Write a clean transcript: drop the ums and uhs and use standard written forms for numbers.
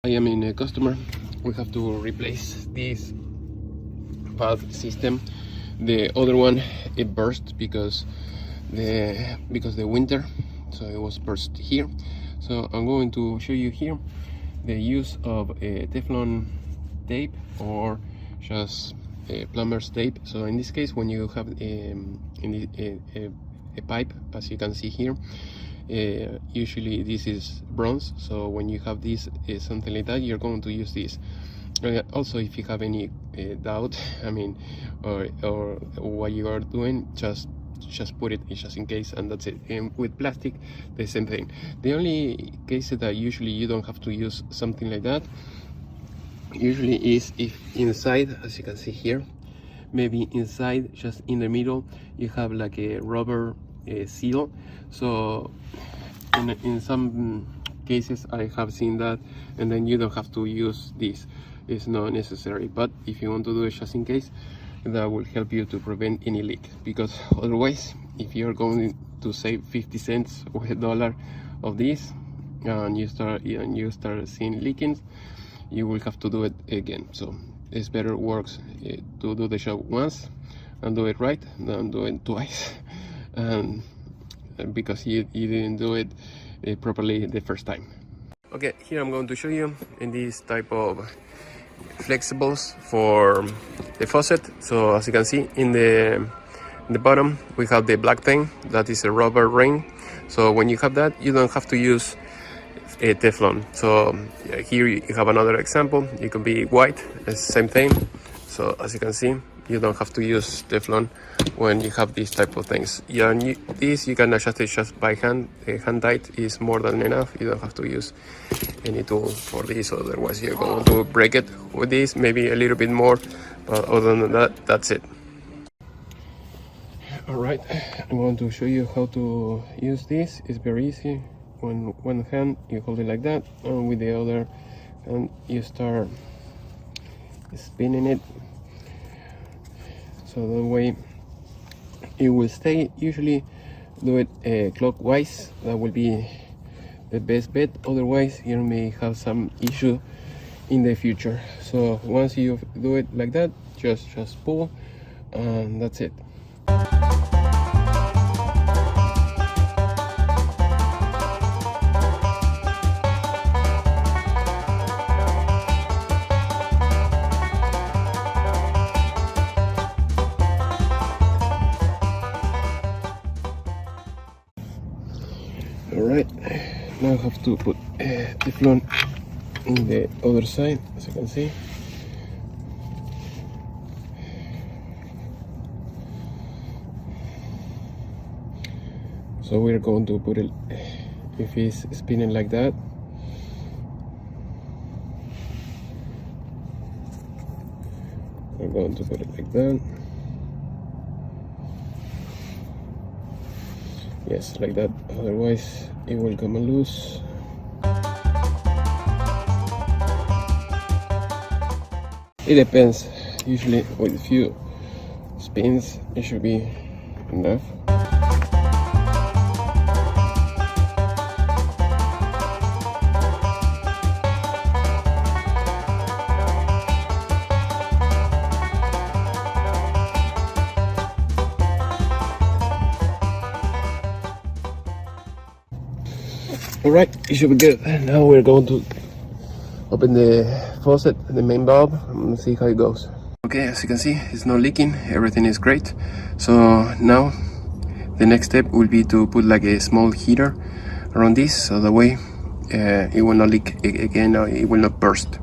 I am in a customer. We have to replace this valve system. The other one, it burst because the winter, so it was burst here. So I'm going to show you here the use of a Teflon tape or just a plumber's tape. So in this case, when you have a pipe, as you can see here, usually this is bronze, so when you have this something like that, you're going to use this. Also, if you have any doubt, or what you are doing, just put it just in case, and that's it. And with plastic, the same thing. The only cases that usually you don't have to use something like that usually is if inside, as you can see here, maybe inside, just in the middle, you have like a rubber seal. So in some cases I have seen that, and then you don't have to use this. It's not necessary, but if you want to do it just in case, that will help you to prevent any leak, because otherwise, if you're going to save 50 cents or $1 of this and you start seeing leakings, you will have to do it again. So it's better works to do the job once and do it right than do it twice, and because you didn't do it properly the first time. Okay, here I'm going to show you in this type of flexibles for the faucet. So as you can see in the bottom, we have the black thing that is a rubber ring. So when you have that, you don't have to use a Teflon. So here you have another example. It could be white, it's the same thing. So as you can see, you don't have to use Teflon when you have these type of things. Yeah, and this you can adjust it just by hand. Hand tight is more than enough. You don't have to use any tool for this, otherwise you're going to break it. With this, maybe a little bit more, but other than that, that's it. Alright, I'm going to show you how to use this. It's very easy. With one hand you hold it like that, and with the other hand you start spinning it, so that way it will stay. Usually do it clockwise, that will be the best bet, otherwise you may have some issue in the future. So once you do it like that, just pull, and that's it. Alright, now I have to put Teflon in the other side, as you can see. So we're going to put it, if it's spinning like that, we're going to put it like that. Yes, like that, otherwise it will come loose. It depends. Usually with a few spins it should be enough. Alright, it should be good. Now we're going to open the faucet, the main valve, and see how it goes. Okay, as you can see, it's not leaking, everything is great. So now the next step will be to put like a small heater around this, so that way it will not leak again, or it will not burst.